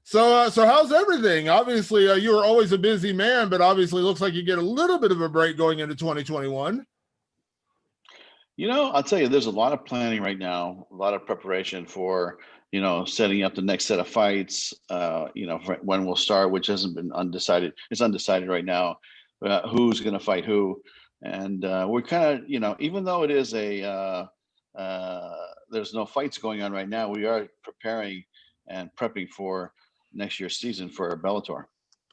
So how's everything? Obviously, you were always a busy man, but obviously looks like you get a little bit of a break going into 2021. I'll tell you, there's a lot of planning right now, a lot of preparation for, setting up the next set of fights, for when we'll start, which hasn't been undecided. It's undecided right now, who's going to fight who. And we're kind of, even though it is there's no fights going on right now, we are preparing and prepping for next year's season for Bellator.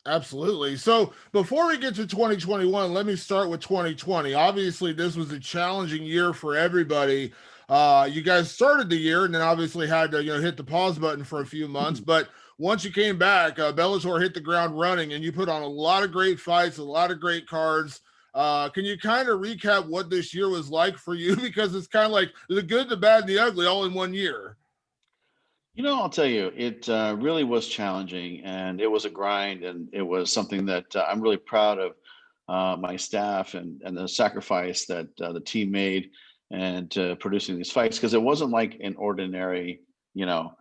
Absolutely. So before we get to 2021, let me start with 2020. Obviously, this was a challenging year for everybody. You guys started the year and then obviously had to hit the pause button for a few months. But once you came back, Bellator hit the ground running, and you put on a lot of great fights, a lot of great cards. Can you kind of recap what this year was like for you? Because it's kind of like the good, the bad, and the ugly all in one year. I'll tell you, it really was challenging, and it was a grind, and it was something that I'm really proud of my staff and the sacrifice that the team made and producing these fights, because it wasn't like an ordinary, you know,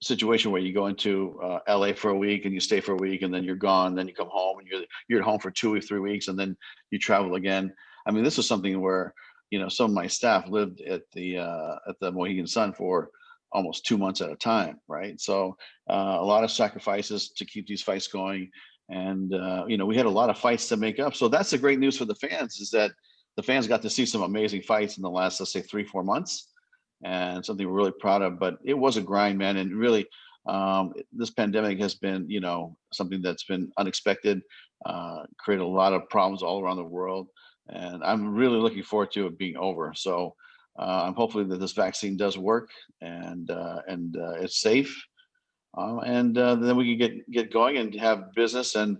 situation where you go into LA for a week and you stay for a week and then you're gone, then you come home and you're at home for 2 or 3 weeks and then you travel again. I mean, this was something where some of my staff lived at the Mohegan Sun for almost 2 months at a time, right? So a lot of sacrifices to keep these fights going, and we had a lot of fights to make up. So that's the great news for the fans, is that the fans got to see some amazing fights in the last, let's say, 3-4 months, and something we're really proud of. But it was a grind, man, and really, this pandemic has been, something that's been unexpected, created a lot of problems all around the world, and I'm really looking forward to it being over. So I'm hopefully that this vaccine does work and it's safe, and then we can get going and have business and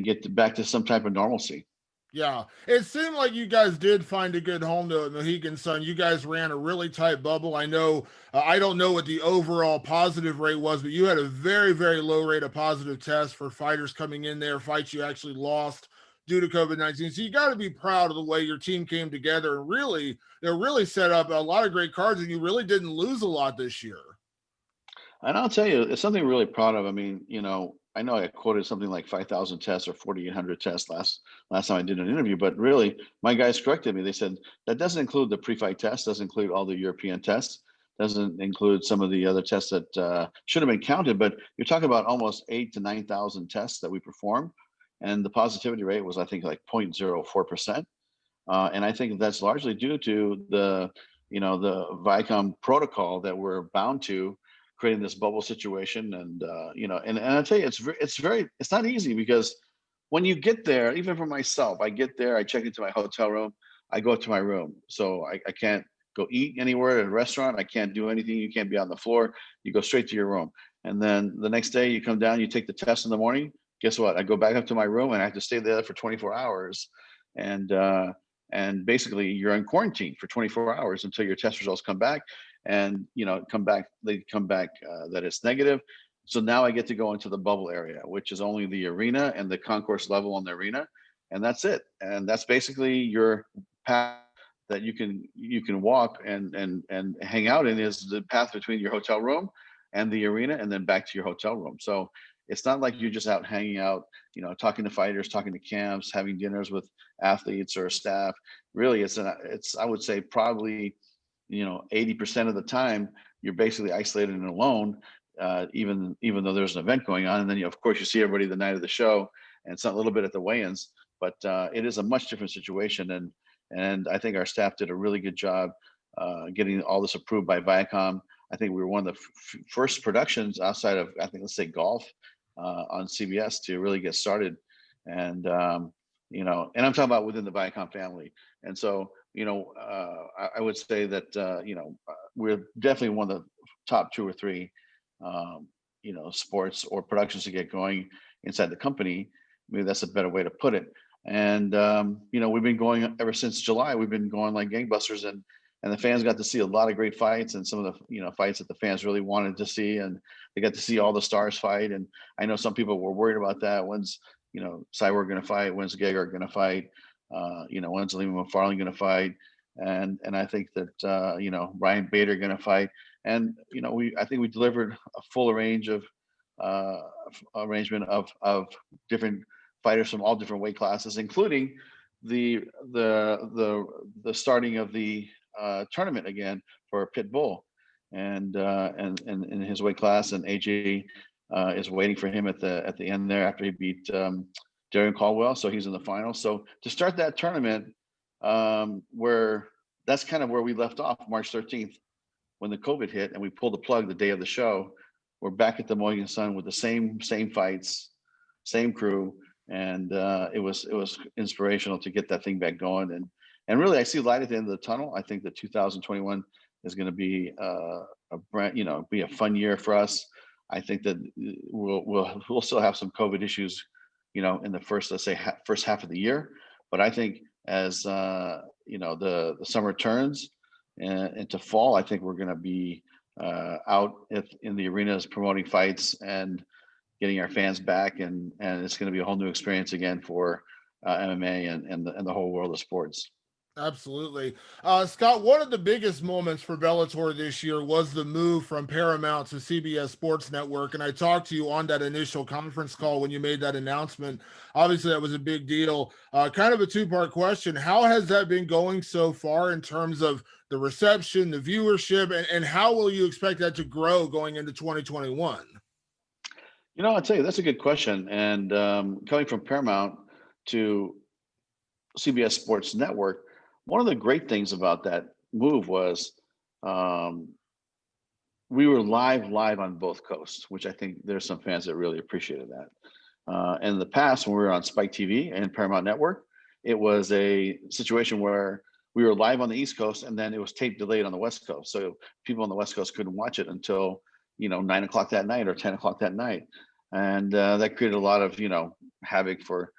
get back to some type of normalcy. Yeah, it seemed like you guys did find a good home to Mohegan Sun. You guys ran a really tight bubble. I know, I don't know what the overall positive rate was, but you had a very, very low rate of positive tests for fighters coming in there, fights you actually lost due to COVID-19. So you got to be proud of the way your team came together, and really, they really set up a lot of great cards, and you really didn't lose a lot this year. And I'll tell you, it's something I'm really proud of. I mean, I know I quoted something like 5,000 tests or 4,800 tests last time I did an interview, but really, my guys corrected me. They said that doesn't include the pre-fight test, doesn't include all the European tests, doesn't include some of the other tests that should have been counted. But you're talking about almost 8 to 9,000 tests that we performed, and the positivity rate was, I think, like 0.04%. And I think that's largely due to the Viacom protocol that we're bound to, creating this bubble situation. And and I tell you, it's not easy, because when you get there, even for myself, I get there, I check into my hotel room, I go up to my room. So I can't go eat anywhere at a restaurant. I can't do anything. You can't be on the floor. You go straight to your room. And then the next day you come down, you take the test in the morning. Guess what? I go back up to my room and I have to stay there for 24 hours. And basically you're in quarantine for 24 hours until your test results come back, and they come back that it's negative. So now I get to go into the bubble area, which is only the arena and the concourse level on the arena, and that's it. And that's basically your path that you can walk and hang out in, is the path between your hotel room and the arena, and then back to your hotel room. So it's not like you're just out hanging out, talking to fighters, talking to camps, having dinners with athletes or staff. Really, it's I would say probably 80% of the time you're basically isolated and alone, even though there's an event going on. And then of course you see everybody the night of the show, and it's a little bit at the weigh-ins, but it is a much different situation. And I think our staff did a really good job getting all this approved by Viacom. I think we were one of the first productions outside of, I think, let's say, golf on CBS to really get started. And and I'm talking about within the Viacom family. And so I would say that we're definitely one of the top 2 or 3 sports or productions to get going inside the company. Maybe that's a better way to put it. And we've been going ever since July. We've been going like gangbusters, and the fans got to see a lot of great fights, and some of the fights that the fans really wanted to see, and they got to see all the stars fight. And I know some people were worried about that. When's Cyborg going to fight? When's Gegard going to fight? When's Lima McFarlane going to fight? And I think that Ryan Bader going to fight. And I think we delivered a full range of arrangement of different fighters from all different weight classes, including the starting of the tournament again for Pitbull, and in his weight class, and AJ is waiting for him at the end there after he beat Darren Caldwell, so he's in the final. So to start that tournament, where that's kind of where we left off March 13th when the COVID hit and we pulled the plug the day of the show. We're back at the Mohegan Sun with the same fights, same crew, and it was inspirational to get that thing back going. And really, I see light at the end of the tunnel. I think that 2021 is going to be be a fun year for us. I think that we'll still have some COVID issues, in the first, let's say, first half of the year. But I think as the summer turns into fall, I think we're going to be out in the arenas promoting fights and getting our fans back, and it's going to be a whole new experience again for MMA and the whole world of sports. Absolutely. Scott, one of the biggest moments for Bellator this year was the move from Paramount to CBS Sports Network. And I talked to you on that initial conference call when you made that announcement. Obviously, that was a big deal. Kind of a two-part question. How has that been going so far in terms of the reception, the viewership, and how will you expect that to grow going into 2021? I'll tell you, that's a good question. And coming from Paramount to CBS Sports Network, one of the great things about that move was we were live on both coasts, which I think there's some fans that really appreciated that. In the past, when we were on Spike TV and Paramount Network, it was a situation where we were live on the East Coast and then it was tape delayed on the West Coast. So people on the West Coast couldn't watch it until 9 o'clock that night or 10 o'clock that night. And that created a lot of, havoc for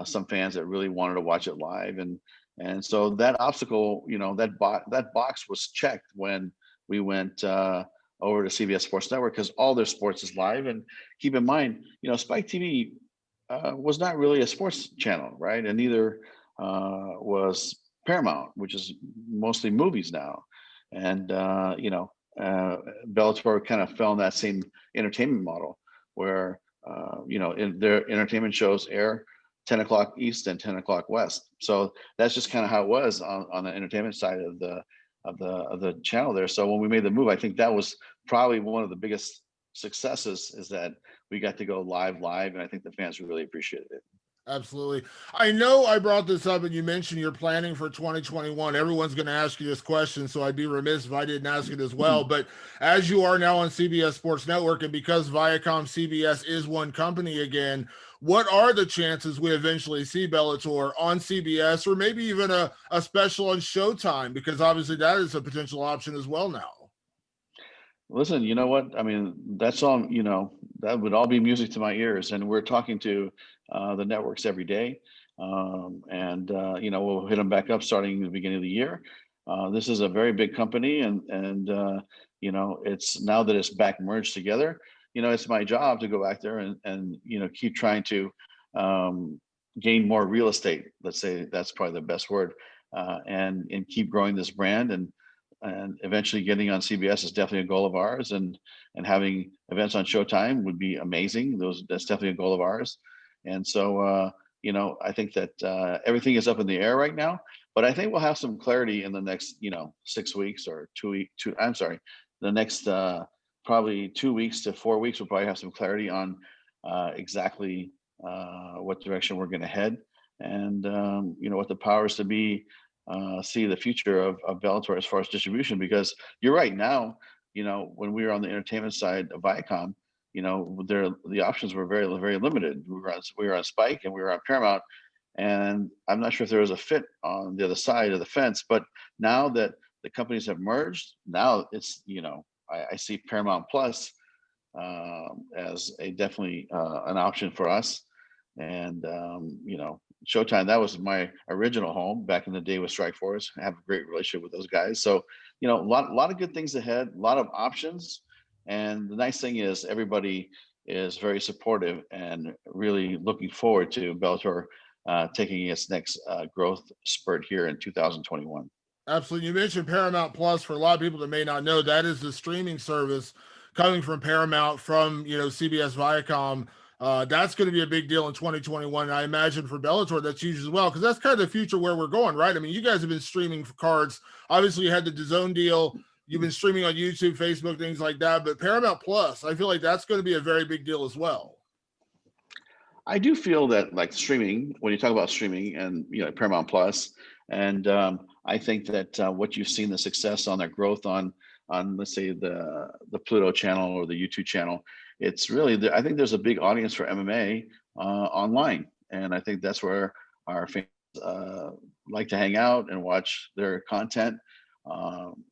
some fans that really wanted to watch it live. And so that obstacle, that box was checked when we went over to CBS Sports Network, because all their sports is live. And keep in mind, Spike TV was not really a sports channel, right? And neither was Paramount, which is mostly movies now. And, Bellator kind of fell in that same entertainment model where, in their entertainment shows air 10 o'clock East and 10 o'clock West. So that's just kind of how it was on the entertainment side of the channel there. So when we made the move, I think that was probably one of the biggest successes, is that we got to go live, and I think the fans really appreciated it. Absolutely. I know I brought this up and you mentioned you're planning for 2021. Everyone's going to ask you this question, so I'd be remiss if I didn't ask it as well. But as you are now on CBS Sports Network, and because Viacom CBS is one company again, what are the chances we eventually see Bellator on CBS, or maybe even a special on Showtime? Because obviously that is a potential option as well now. Listen, you know what? I mean, that's all, that would all be music to my ears. And we're talking to the networks every day. We'll hit them back up starting the beginning of the year. This is a very big company, and it's, now that it's back merged together, it's my job to go back there and keep trying to gain more real estate. Let's say that's probably the best word, and keep growing this brand, and eventually getting on CBS is definitely a goal of ours, and having events on Showtime would be amazing. That's definitely a goal of ours. And so, I think that everything is up in the air right now, but I think we'll have some clarity in the next, 6 weeks or the next probably 2 weeks to 4 weeks. We'll probably have some clarity on exactly what direction we're going to head, and what the powers to be see the future of Bellator as far as distribution. Because you're right, now, when we were on the entertainment side of Viacom, the options were very, very limited. We were on Spike and we were on Paramount, and I'm not sure if there was a fit on the other side of the fence. But now that the companies have merged, now it's, I see Paramount Plus as a definitely an option for us. And Showtime, that was my original home back in the day with Strikeforce. I have a great relationship with those guys. So, a lot of good things ahead, a lot of options. And the nice thing is everybody is very supportive and really looking forward to Bellator taking its next growth spurt here in 2021. Absolutely. You mentioned Paramount Plus. For a lot of people that may not know, that is the streaming service coming from Paramount, from, you know, CBS Viacom. That's going to be a big deal in 2021. And I imagine for Bellator, that's huge as well, because that's kind of the future where we're going, right? I mean, you guys have been streaming for cards. Obviously, you had the DAZN deal. You've been streaming on YouTube, Facebook, things like that. But Paramount Plus, I feel like that's going to be a very big deal as well. I do feel that, like, streaming, when you talk about streaming and, you know, Paramount Plus, and I think that what you've seen, the success on their growth on, let's say, the Pluto channel or the YouTube channel, it's really, I think there's a big audience for MMA online, and I think that's where our fans like to hang out and watch their content.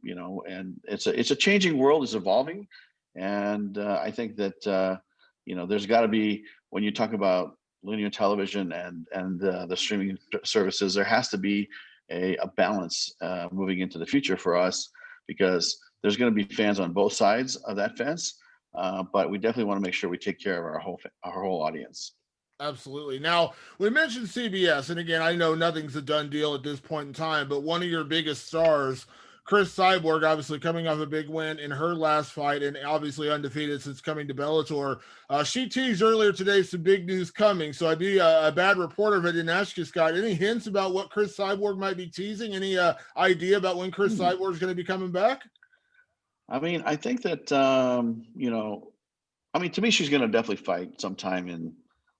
You know, and it's a changing world, it's evolving, and I think that you know, there's got to be, when you talk about linear television and the streaming services, there has to be a balance moving into the future for us, because there's going to be fans on both sides of that fence, but we definitely want to make sure we take care of our whole audience. Absolutely. Now, we mentioned CBS, and again, I know nothing's a done deal at this point in time, but one of your biggest stars, Cris Cyborg, obviously coming off a big win in her last fight and obviously undefeated since coming to Bellator. She teased earlier today some big news coming, so I'd be a bad reporter if I didn't ask you, Scott. Any hints about what Cris Cyborg might be teasing? Any idea about when Cris Cyborg is going to be coming back? I mean, I think that you know, I mean, to me, she's going to definitely fight sometime in,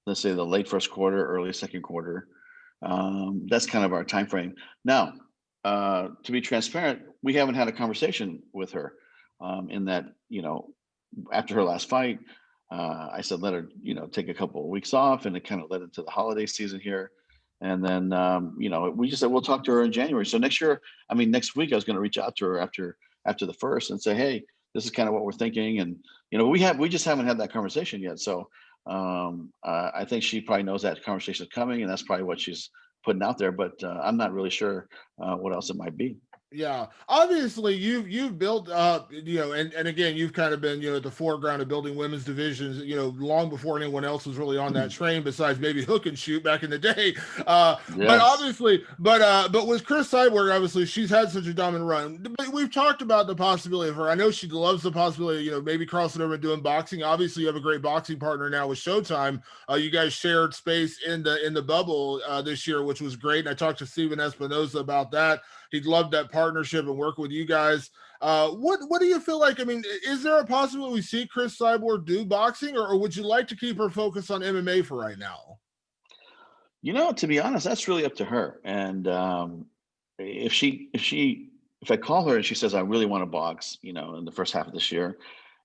let's say, the late first quarter, early second quarter. That's kind of our time frame. Now, to be transparent, we haven't had a conversation with her, in that, you know, after her last fight, I said, let her, you know, take a couple of weeks off, and it kind of led into the holiday season here. And then, you know, we just said, we'll talk to her in January. So next year, I mean, next week, I was going to reach out to her after the first and say, hey, this is kind of what we're thinking. And, you know, we just haven't had that conversation yet. So I think she probably knows that conversation is coming, and that's probably what she's putting out there. But I'm not really sure what else it might be. Yeah, obviously you've built up, you know, and again, you've kind of been, you know, at the foreground of building women's divisions, you know, long before anyone else was really on that train, besides maybe hook and shoot back in the day. But Yes. obviously, but with Cris Cyborg, obviously she's had such a dominant run. But we've talked about the possibility of her. I know she loves the possibility of, you know, maybe crossing over and doing boxing. Obviously, you have a great boxing partner now with Showtime. You guys shared space in the bubble this year, which was great. And I talked to Steven Espinoza about that. He'd love that partnership and work with you guys. What do you feel like? I mean, is there a possibility we see Cris Cyborg do boxing, or would you like to keep her focused on MMA for right now? You know, to be honest, that's really up to her. And if I call her and she says, I really want to box, you know, in the first half of this year,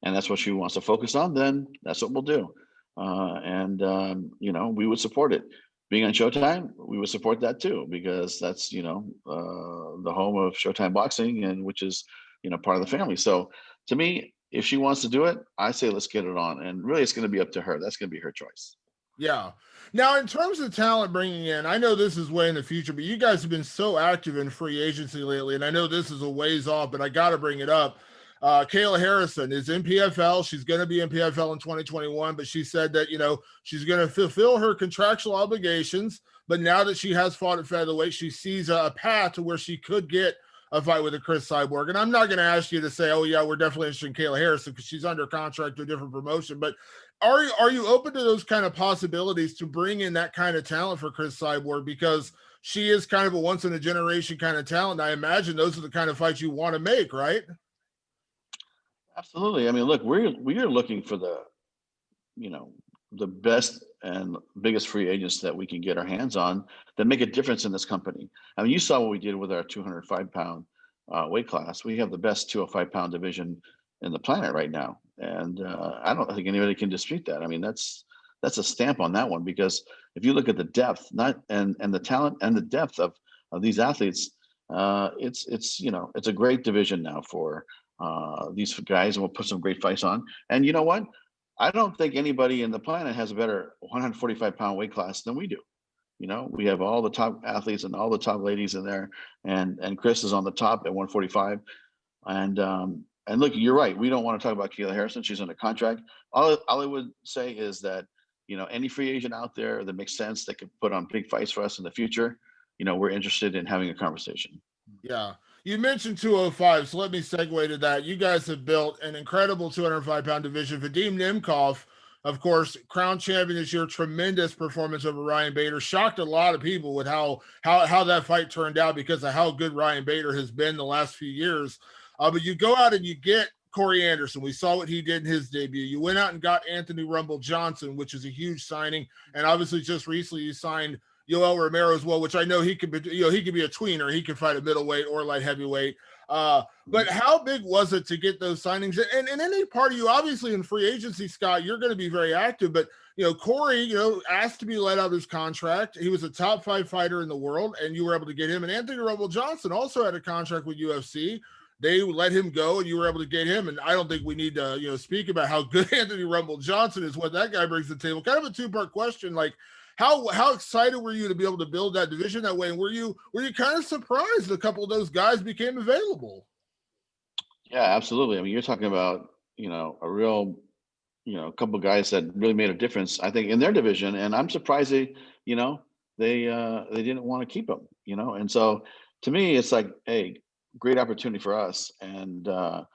and that's what she wants to focus on, then that's what we'll do. You know, we would support it. Being on Showtime, we would support that too, because that's, you know, the home of Showtime Boxing, and which is, you know, part of the family. So to me, if she wants to do it, I say let's get it on. And really, it's going to be up to her. That's going to be her choice. Yeah. Now, in terms of talent bringing in, I know this is way in the future, but you guys have been so active in free agency lately, and I know this is a ways off, but I got to bring it up. Kayla Harrison is in PFL. She's going to be in PFL in 2021, but she said that, you know, she's going to fulfill her contractual obligations. But now that she has fought at featherweight, she sees a path to where she could get a fight with a Cris Cyborg. And I'm not going to ask you to say, oh, yeah, we're definitely interested in Kayla Harrison because she's under contract to a different promotion. But are you open to those kind of possibilities to bring in that kind of talent for Cris Cyborg? Because she is kind of a once in a generation kind of talent. I imagine those are the kind of fights you want to make, right? Absolutely. I mean, look, we are looking for the, you know, the best and biggest free agents that we can get our hands on that make a difference in this company. I mean, you saw what we did with our 205-pound weight class. We have the best 205-pound division in the planet right now, and I don't think anybody can dispute that. I mean, that's a stamp on that one, because if you look at the depth, not and the talent and the depth of these athletes, it's you know, it's a great division now for these guys, and we'll put some great fights on. And you know what? I don't think anybody in the planet has a better 145-pound weight class than we do. You know, we have all the top athletes and all the top ladies in there, and Cris is on the top at 145. And look, you're right. We don't want to talk about Kayla Harrison. She's under contract. All I would say is that, you know, any free agent out there that makes sense, that could put on big fights for us in the future, you know, we're interested in having a conversation. Yeah. You mentioned 205, so let me segue to that. You guys have built an incredible 205-pound division. Vadim Nemkov, of course, crown champion this year, tremendous performance over Ryan Bader. Shocked a lot of people with how that fight turned out because of how good Ryan Bader has been the last few years. But you go out and you get Corey Anderson. We saw what he did in his debut. You went out and got Anthony Rumble Johnson, which is a huge signing. And obviously, just recently, you signed Yoel Romero as well, which I know he could be, he could be a tweener. He could fight a middleweight or light heavyweight. But how big was it to get those signings? And in any part of you, obviously in free agency, Scott, you're going to be very active. But Corey, asked to be let out of his contract. He was a top 5 fighter in the world, and you were able to get him. And Anthony Rumble Johnson also had a contract with UFC. They let him go, and you were able to get him. And I don't think we need to, speak about how good Anthony Rumble Johnson is, what that guy brings to the table. Kind of a 2-part question, like. How excited were you to be able to build that division that way? And were you kind of surprised a couple of those guys became available? Yeah, absolutely. I mean, you're talking about, a real, couple of guys that really made a difference, I think, in their division. And I'm surprised they didn't want to keep them, And so to me, it's like, hey, great opportunity for us. And to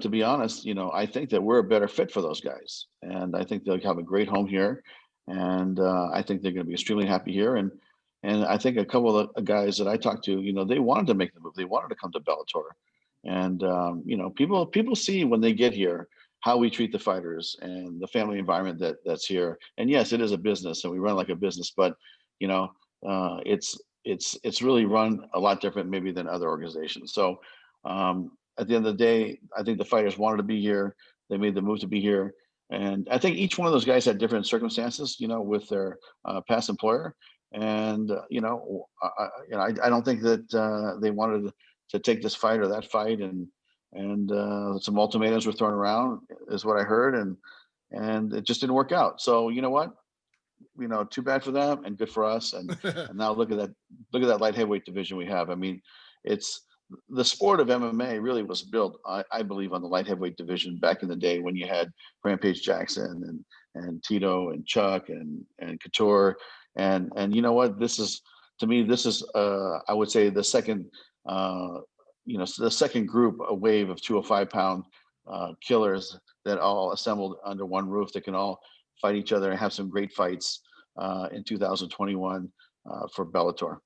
be honest, I think that we're a better fit for those guys. And I think they'll have a great home here. And I think they're going to be extremely happy here. And I think a couple of the guys that I talked to, they wanted to make the move. They wanted to come to Bellator. And people see when they get here how we treat the fighters and the family environment that's here. And yes, it is a business, and we run like a business. But it's really run a lot different maybe than other organizations. So at the end of the day, I think the fighters wanted to be here. They made the move to be here. And I think each one of those guys had different circumstances, with their past employer. And I don't think that they wanted to take this fight or that fight, and some ultimatums were thrown around, is what I heard, and it just didn't work out. So you know what, too bad for them and good for us. And now look at that light heavyweight division we have. I mean, it's. The sport of MMA really was built, I believe, on the light heavyweight division back in the day when you had Rampage Jackson and Tito and Chuck and Couture, and you know what? This is, to me, I would say the second, the second group, a wave of 205-pound killers that all assembled under one roof that can all fight each other and have some great fights in 2021 for Bellator.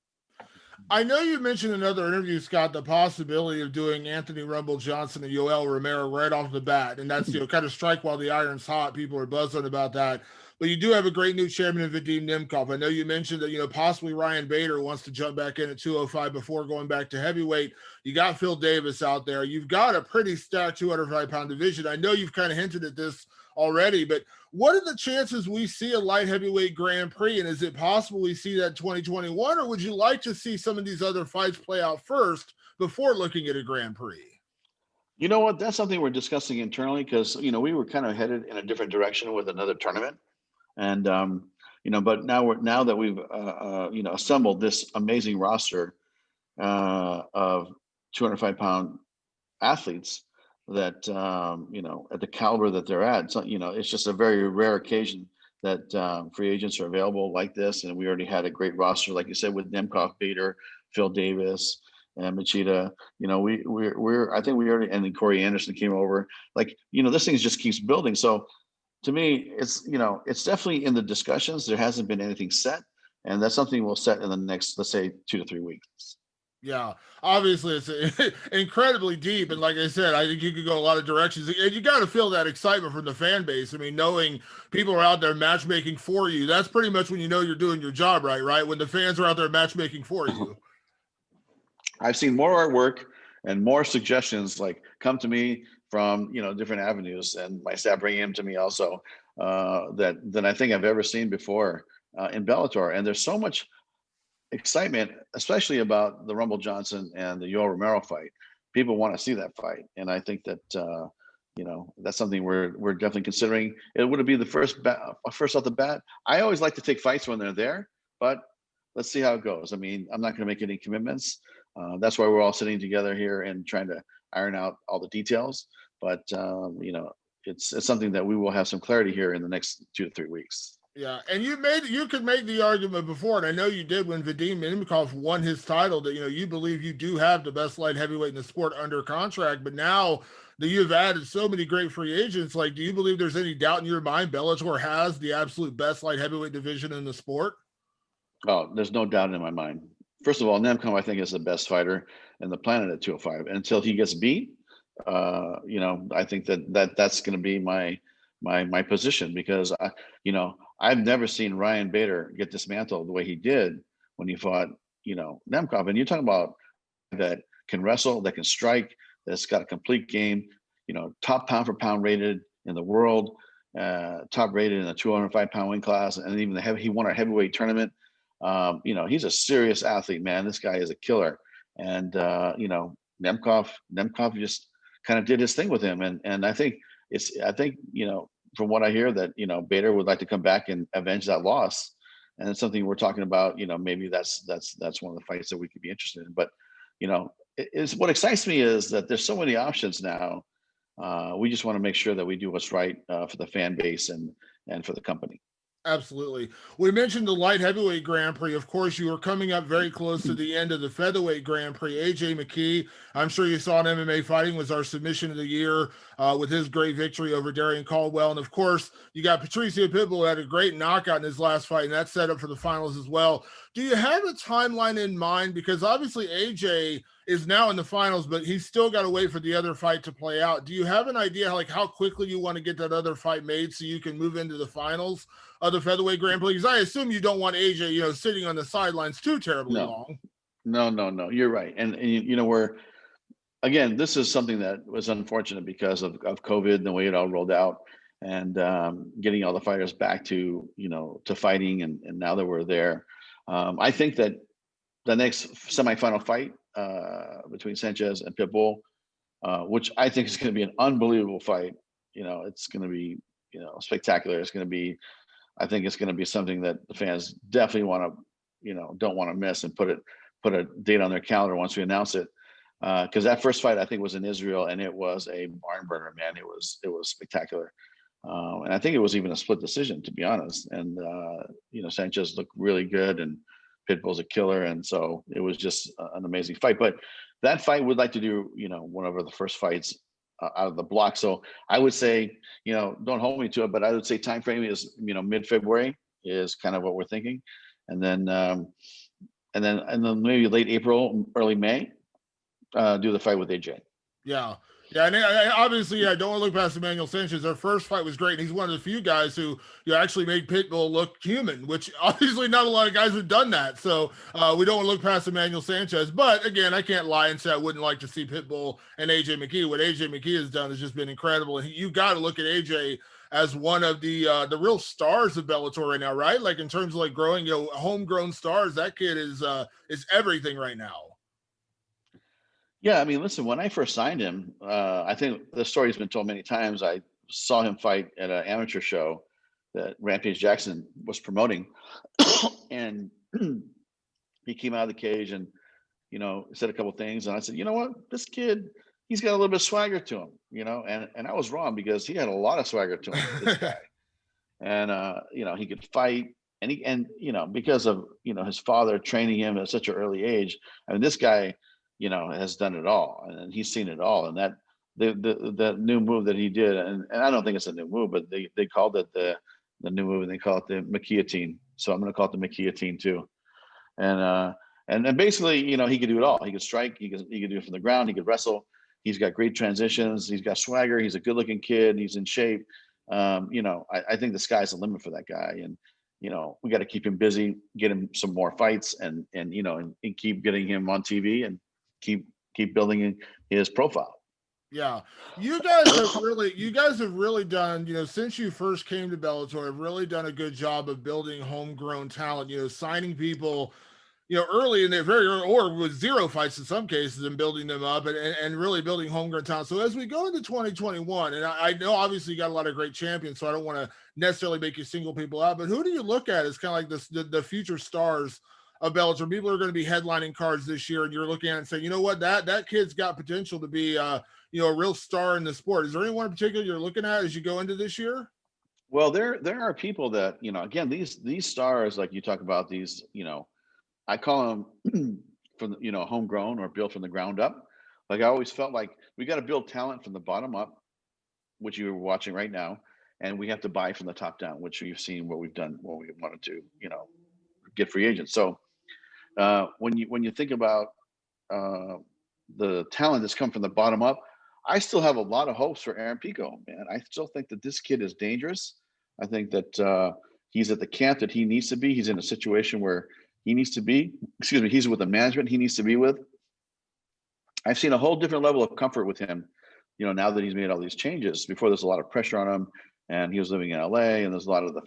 I know you mentioned in another interview, Scott, the possibility of doing Anthony Rumble Johnson and Yoel Romero right off the bat. And that's, kind of strike while the iron's hot. People are buzzing about that. But you do have a great new chairman in Vadim Nemkov. I know you mentioned that, possibly Ryan Bader wants to jump back in at 205 before going back to heavyweight. You got Phil Davis out there. You've got a pretty stacked 205-pound division. I know you've kind of hinted at this already, but what are the chances we see a light heavyweight Grand Prix? And is it possible we see that in 2021, or would you like to see some of these other fights play out first before looking at a Grand Prix? You know what? That's something we're discussing internally because, we were kind of headed in a different direction with another tournament. And, but now that we've, assembled this amazing roster of 205-pound athletes that, at the caliber that they're at, so, it's just a very rare occasion that free agents are available like this. And we already had a great roster, like you said, with Nemkov, Bader, Phil Davis, and Machida. I think we already, and then Corey Anderson came over. Like, this thing just keeps building. So to me, it's definitely in the discussions. There hasn't been anything set, and that's something we'll set in the next, let's say, 2 to 3 weeks. Yeah, obviously it's incredibly deep, and like I said, I think you could go a lot of directions, and you got to feel that excitement from the fan base. I mean, knowing people are out there matchmaking for you, that's pretty much when you know you're doing your job right? When the fans are out there matchmaking for you. I've seen more artwork and more suggestions like come to me from different avenues, and my staff bringing them to me also than I think I've ever seen before in Bellator. And there's so much excitement, especially about the Rumble Johnson and the Yoel Romero fight. People want to see that fight, and I think that that's something we're definitely considering. It would be the first off the bat. I always like to take fights when they're there, but let's see how it goes. I mean, I'm not going to make any commitments. That's why we're all sitting together here and trying to iron out all the details. But it's something that we will have some clarity here in the next 2 to 3 weeks. Yeah, and you could make the argument before, and I know you did when Vadim Minimikov won his title that you believe you do have the best light heavyweight in the sport under contract, but now that you've added so many great free agents, like, do you believe there's any doubt in your mind Bellator has the absolute best light heavyweight division in the sport? Oh, there's no doubt in my mind. First of all, Nemkov, I think, is the best fighter in the planet at 205. Until he gets beat, I think that's going to be my position, because I've never seen Ryan Bader get dismantled the way he did when he fought Nemkov. And you're talking about that can wrestle, that can strike, that's got a complete game, top pound for pound rated in the world, top rated in the 205-pound weight class, and even he won our heavyweight tournament. He's a serious athlete, man. This guy is a killer. And Nemkov just kind of did his thing with him. And I think from what I hear that, Bader would like to come back and avenge that loss. And it's something we're talking about, maybe that's one of the fights that we could be interested in. But, it's what excites me is that there's so many options now. We just want to make sure that we do what's right for the fan base and for the company. Absolutely. We mentioned the light heavyweight Grand Prix. Of course, you were coming up very close to the end of the featherweight Grand Prix. AJ McKee, I'm sure you saw in MMA Fighting, was our submission of the year with his great victory over Darian Caldwell. And of course, you got Patricio Pitbull, who had a great knockout in his last fight, and that's set up for the finals as well. Do you have a timeline in mind? Because obviously AJ is now in the finals, but he's still got to wait for the other fight to play out. Do you have an idea how quickly you want to get that other fight made so you can move into the finals of the featherweight Grand Prix? Because I assume you don't want AJ, sitting on the sidelines too terribly long. No, you're right. And again, this is something that was unfortunate because of COVID and the way it all rolled out, and getting all the fighters back to fighting, and now that we're there, I think that the next semifinal fight between Sanchez and Pitbull, which I think is going to be an unbelievable fight. It's going to be spectacular. I think it's going to be something that the fans definitely don't want to miss, and put a date on their calendar once we announce it. Because that first fight I think was in Israel, and it was a barn burner, man. It was spectacular. And I think it was even a split decision, to be honest. And Sanchez looked really good, and Pitbull's a killer, and so it was just an amazing fight. But that fight would like to do one of the first fights out of the block. So I would say, don't hold me to it, but I would say time frame is mid-February is kind of what we're thinking, and then maybe late April, early May, do the fight with AJ. Yeah. Yeah, and obviously, I don't want to look past Emmanuel Sanchez. Their first fight was great, and he's one of the few guys who actually made Pitbull look human, which obviously not a lot of guys have done that. So we don't want to look past Emmanuel Sanchez. But again, I can't lie and say I wouldn't like to see Pitbull and AJ McKee. What AJ McKee has done has just been incredible. And you got to look at AJ as one of the real stars of Bellator right now, right? Like in terms of growing, homegrown stars. That kid is everything right now. Yeah, I mean, listen, when I first signed him, I think the story's been told many times. I saw him fight at an amateur show that Rampage Jackson was promoting. And he came out of the cage and, said a couple things. And I said, you know what, this kid, he's got a little bit of swagger to him, and I was wrong, because he had a lot of swagger to him, this guy. And, he could fight. And because of, his father training him at such an early age, I mean, this guy, has done it all, and he's seen it all. And that the new move that he did, and I don't think it's a new move, but they called it the new move, and they call it the McKeotine. So I'm going to call it the McKeotine too. And basically, he could do it all. He could strike. He could do it from the ground. He could wrestle. He's got great transitions. He's got swagger. He's a good-looking kid. He's in shape. I think the sky's the limit for that guy. And we got to keep him busy, get him some more fights, and keep getting him on TV, and keep building his profile. Yeah, you guys have really done, since you first came to Bellator, have really done a good job of building homegrown talent, signing people, early in their very early, or with zero fights in some cases, and building them up, and really building homegrown talent. So as we go into 2021, and I know obviously you got a lot of great champions, so I don't want to necessarily make you single people out, but who do you look at as kind of like the future stars of Bellator? People are going to be headlining cards this year, and you're looking at it and saying, you know what, that kid's got potential to be a real star in the sport. Is there anyone in particular you're looking at as you go into this year? Well, there are people that, again, these stars, like you talk about, these, I call them from homegrown or built from the ground up. Like I always felt like we got to build talent from the bottom up, which you're watching right now, and we have to buy from the top down, which you've seen what we've done when we wanted to, get free agents. So when you think about uh, the talent that's come from the bottom up, I still have a lot of hopes for Aaron Pico, man. I still think that this kid is dangerous. I think that he's at the camp that he needs to be. He's in a situation where he needs to be. Excuse me. He's with the management he needs to be with. I've seen a whole different level of comfort with him, now that he's made all these changes. Before, there's a lot of pressure on him, and he was living in LA, and there's a lot of the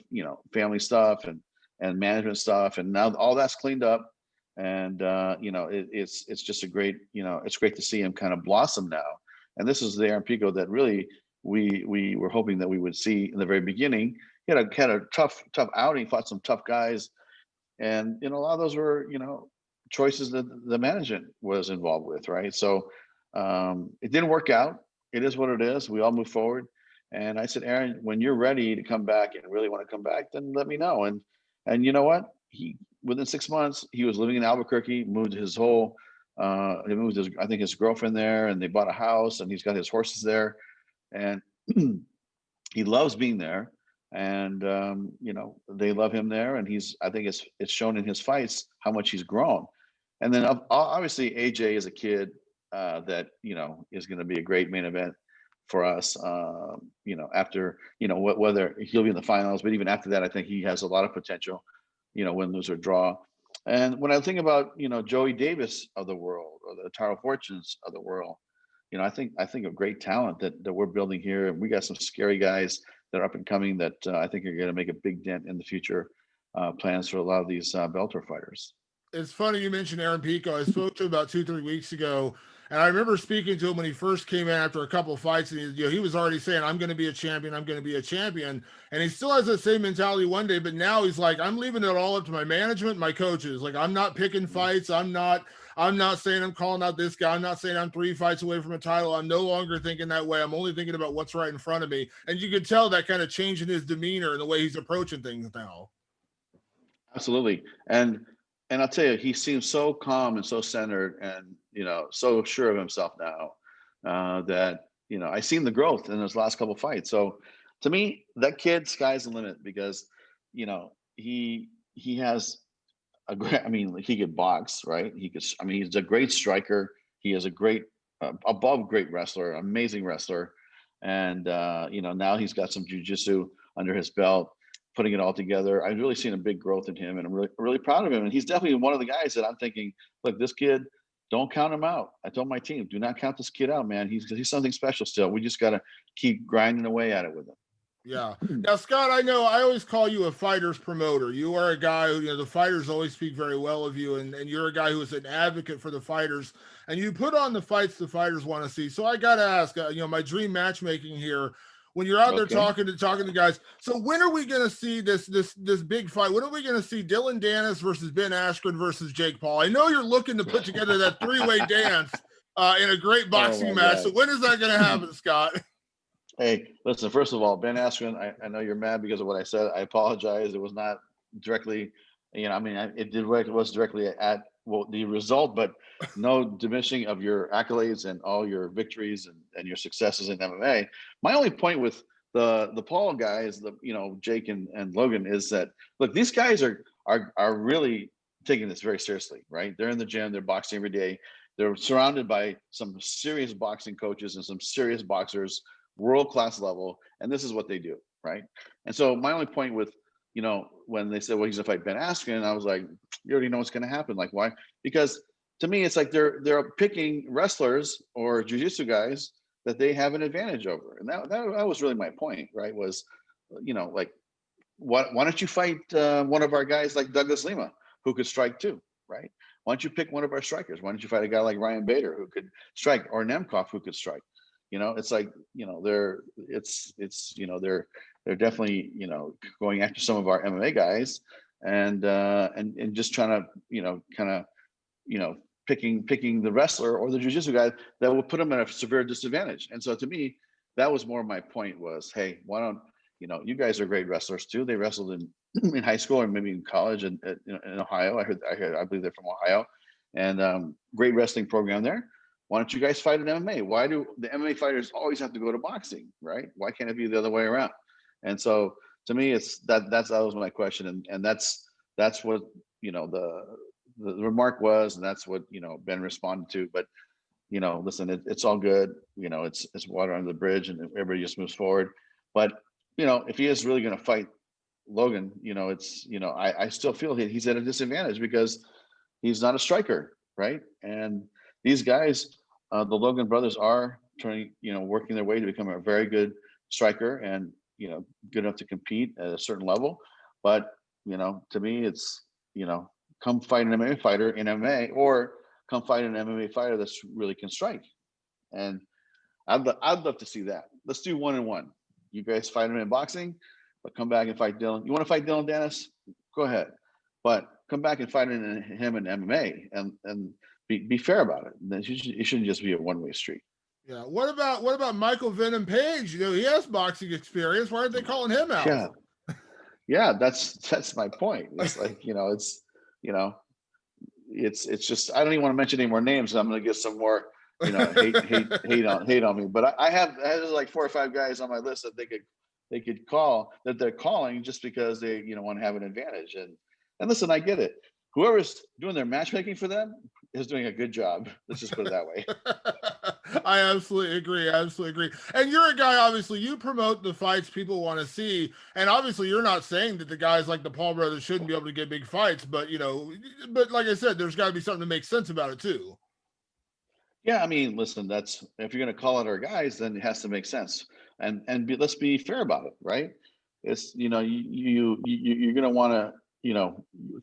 family stuff and management stuff, and now all that's cleaned up, and it's just a great, it's great to see him kind of blossom now. And this is the Aaron Pico that really we were hoping that we would see in the very beginning. He had a tough outing, fought some tough guys, and a lot of those were choices that the management was involved with, right? So it didn't work out. It is what it is. We all move forward. And I said, Aaron, when you're ready to come back and really want to come back, then let me know. And you know what? He within 6 months he was living in Albuquerque, moved his whole he moved his, I think, his girlfriend there, and they bought a house, and he's got his horses there, and he loves being there. And they love him there, and I think it's shown in his fights how much he's grown. And then obviously AJ is a kid that is going to be a great main event for us. After whether he'll be in the finals, but even after that, I think he has a lot of potential. Win, lose, or draw. And when I think about Joey Davis of the world, or the Taro Fortunes of the world, I think of great talent that we're building here, and we got some scary guys that are up and coming that I think are going to make a big dent in the future plans for a lot of these Bellator fighters. It's funny you mentioned Aaron Pico. I spoke to him about 2, 3 weeks ago, and I remember speaking to him when he first came in after a couple of fights, and he was already saying, "I'm going to be a champion. I'm going to be a champion." And he still has that same mentality one day, but now he's like, "I'm leaving it all up to my management, my coaches. Like, I'm not picking fights. I'm not saying I'm calling out this guy. I'm not saying I'm 3 fights away from a title. I'm no longer thinking that way. I'm only thinking about what's right in front of me." And you could tell that kind of change in his demeanor and the way he's approaching things now. Absolutely. And I'll tell you, he seems so calm and so centered, and so sure of himself now that I seen the growth in his last couple of fights. So to me, that kid, sky's the limit, because he has a great. I mean, he could box, right? He could. I mean, he's a great striker. He is a great, above great wrestler, amazing wrestler, and now he's got some jujitsu under his belt, putting it all together. I've really seen a big growth in him, and I'm really, really proud of him. And he's definitely one of the guys that I'm thinking, look, this kid, don't count him out. I told my team, do not count this kid out, man. He's something special still. We just got to keep grinding away at it with him. Yeah. Now, Scott, I know I always call you a fighter's promoter. You are a guy who, the fighters always speak very well of you, and you're a guy who is an advocate for the fighters, and you put on the fights the fighters want to see. So I got to ask, my dream matchmaking here, when you're out there talking to guys. So when are we going to see this big fight? When are we going to see Dillon Danis versus Ben Askren versus Jake Paul? I know you're looking to put together that 3-way dance in a great boxing match. God. So when is that going to happen, Scott? Hey, listen, first of all, Ben Askren, I know you're mad because of what I said. I apologize. It was not directly, it was directly at the result, but no diminishing of your accolades and all your victories and your successes in MMA. My only point with the Paul guys, Jake and Logan, is that, look, these guys are really taking this very seriously, right? They're in the gym, they're boxing every day. They're surrounded by some serious boxing coaches and some serious boxers, world-class level, and this is what they do, right? And so my only point with, when they said, well, he's gonna fight Ben Askren, I was like, you already know what's gonna happen. Like, why? Because to me, it's like they're picking wrestlers or jiu-jitsu guys that they have an advantage over. And that was really my point, right? Was, like, why don't you fight one of our guys like Douglas Lima, who could strike too, right? Why don't you pick one of our strikers? Why don't you fight a guy like Ryan Bader, who could strike, or Nemkov, who could strike? It's like, they're definitely, going after some of our MMA guys, and just trying to, picking the wrestler or the jiu-jitsu guy that will put them at a severe disadvantage. And so to me, that was more my point, was, hey, why don't, you guys are great wrestlers too. They wrestled in high school or maybe in college in Ohio. I believe they're from Ohio, and great wrestling program there. Why don't you guys fight in MMA? Why do the MMA fighters always have to go to boxing, right? Why can't it be the other way around? And so to me, that was my question, and that's what the remark was, and that's what Ben responded to. But listen, it's all good. It's water under the bridge, and everybody just moves forward. But if he is really going to fight Logan, I still feel he's at a disadvantage because he's not a striker, right? And these guys, the Logan brothers, are working their way to become a very good striker and good enough to compete at a certain level. But to me, it's come fight an MMA fighter in MMA, or come fight an MMA fighter that's really can strike. And I'd love to see that. Let's do 1-1. You guys fight him in boxing, but come back and fight Dillon. You want to fight Dillon Danis? Go ahead, but come back and fight him in MMA, and be fair about it. It shouldn't just be a one-way street. Yeah. What about Michael Venom Page? He has boxing experience. Why aren't they calling him out? Yeah. That's my point. It's like it's just, I don't even want to mention any more names. I'm going to get some more hate on me. But I have like 4 or 5 guys on my list that they could call, that they're calling just because they want to have an advantage. And listen, I get it. Whoever's doing their matchmaking for them is doing a good job. Let's just put it that way. I absolutely agree. And you're a guy, obviously, you promote the fights people want to see. And obviously, you're not saying that the guys like the Paul brothers shouldn't be able to get big fights. But, but like I said, there's got to be something to make sense about it, too. Yeah, I mean, listen, if you're going to call it our guys, then it has to make sense. Let's be fair about it, right? It's, you're going to want to,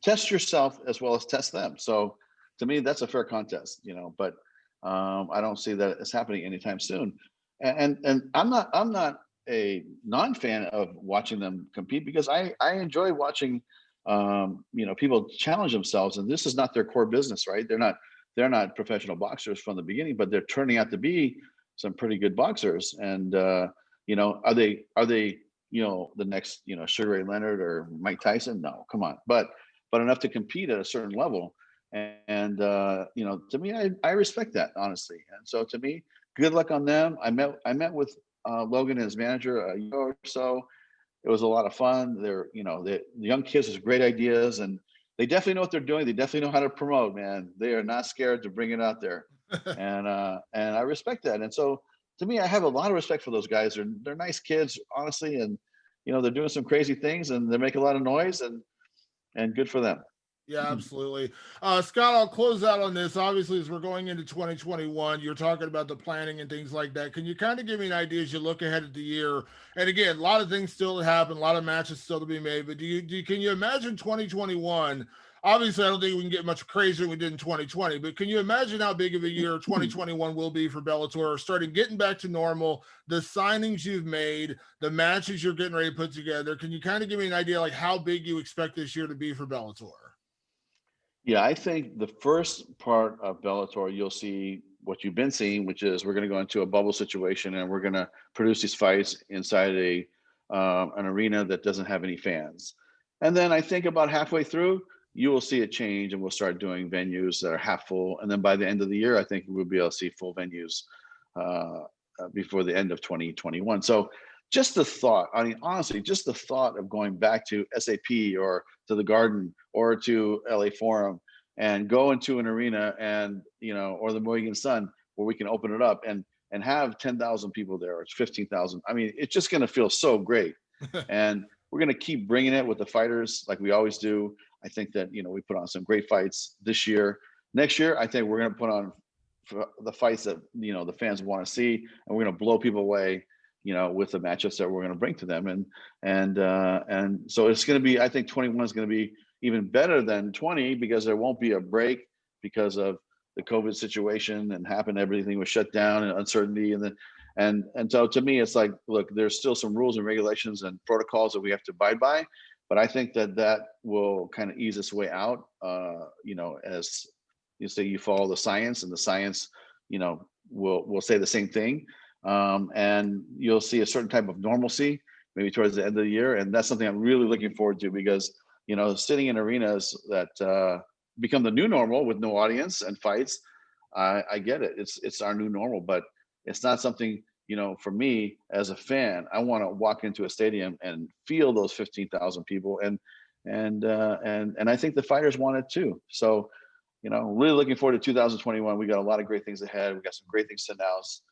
test yourself as well as test them. So to me, that's a fair contest, but I don't see that it's happening anytime soon. And I'm not a non-fan of watching them compete, because I enjoy watching, people challenge themselves, and this is not their core business, right? They're not professional boxers from the beginning, but they're turning out to be some pretty good boxers. And, are they, the next, Sugar Ray Leonard or Mike Tyson? No, come on. But enough to compete at a certain level. And to me, I respect that, honestly. And so to me, good luck on them. I met with Logan and his manager a year or so. It was a lot of fun. The young kids with great ideas, and they definitely know what they're doing. They definitely know how to promote, man. They are not scared to bring it out there. And I respect that. And so to me, I have a lot of respect for those guys. They're nice kids, honestly. And, they're doing some crazy things, and they make a lot of noise, and good for them. Yeah, absolutely. Scott, I'll close out on this. Obviously, as we're going into 2021, you're talking about the planning and things like that. Can you kind of give me an idea as you look ahead at the year? And again, a lot of things still to happen, a lot of matches still to be made. But can you imagine 2021? Obviously, I don't think we can get much crazier than we did in 2020, but can you imagine how big of a year 2021 will be for Bellator, starting getting back to normal, the signings you've made, the matches you're getting ready to put together? Can you kind of give me an idea like how big you expect this year to be for Bellator? Yeah, I think the first part of Bellator, you'll see what you've been seeing, which is we're going to go into a bubble situation, and we're going to produce these fights inside an arena that doesn't have any fans. And then I think about halfway through, you will see a change, and we'll start doing venues that are half full. And then by the end of the year, I think we'll be able to see full venues before the end of 2021. So just the thought, I mean, honestly, just the thought of going back to SAP or to the Garden or to LA Forum and go into an arena and, or the Mohegan Sun, where we can open it up and have 10,000 people there, or it's 15,000. I mean, it's just going to feel so great. And we're going to keep bringing it with the fighters like we always do. I think that, we put on some great fights this year. Next year, I think we're going to put on the fights that, the fans want to see, and we're going to blow people away, with the matchups that we're going to bring to them. And so it's going to be, I think 21 is going to be even better than 20, because there won't be a break because of the COVID situation and everything was shut down and uncertainty. And so to me, it's like, look, there's still some rules and regulations and protocols that we have to abide by, but I think that will kind of ease its way out, as you say, you follow the science, and the science, will say the same thing. And you'll see a certain type of normalcy. maybe towards the end of the year. And that's something I'm really looking forward to, because, you know, sitting in arenas that become the new normal with no audience and fights, I get it. It's our new normal, but it's not something, you know, for me as a fan, I want to walk into a stadium and feel those 15,000 people. And I think the fighters want it too. So, you know, really looking forward to 2021. We got a lot of great things ahead. We got some great things to announce.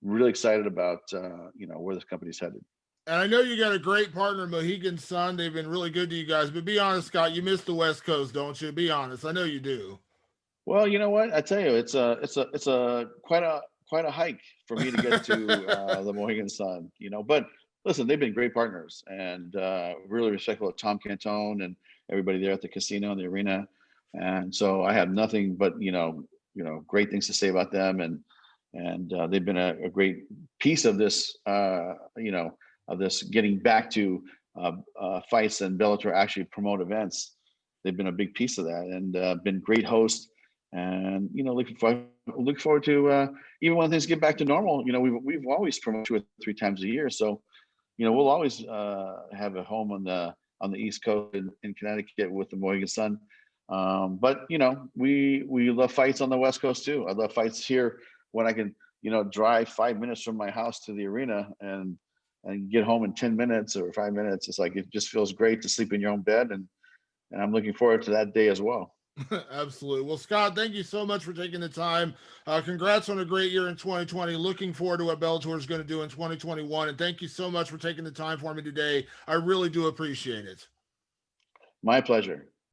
Really excited about, you know, where this company's headed. And I know you got a great partner, Mohegan Sun. They've been really good to you guys. But be honest, Scott, you miss the West Coast, don't you? Be honest. I know you do. Well, you know what? I tell you, it's quite a hike for me to get to the Mohegan Sun, you know. But listen, they've been great partners, and really respectful of Tom Cantone and everybody there at the casino and the arena. And so I have nothing but, you know, great things to say about them. And they've been a great piece of this, you know, of this getting back to fights and Bellator actually promote events. They've been a big piece of that, and been great hosts. And, you know, look forward to even when things get back to normal. You know, we've always promoted 2 or 3 times a year, so, you know, we'll always have a home on the East Coast in Connecticut with the Mohegan Sun. But, you know, we love fights on the West Coast too. I love fights here when I can, you know, drive 5 minutes from my house to the arena and get home in 10 minutes or 5 minutes. It's like, it just feels great to sleep in your own bed, and I'm looking forward to that day as well. Absolutely. Well, Scott, thank you so much for taking the time. Congrats on a great year in 2020. Looking forward to what Bellator is going to do in 2021. And thank you so much for taking the time for me today. I really do appreciate it. My pleasure.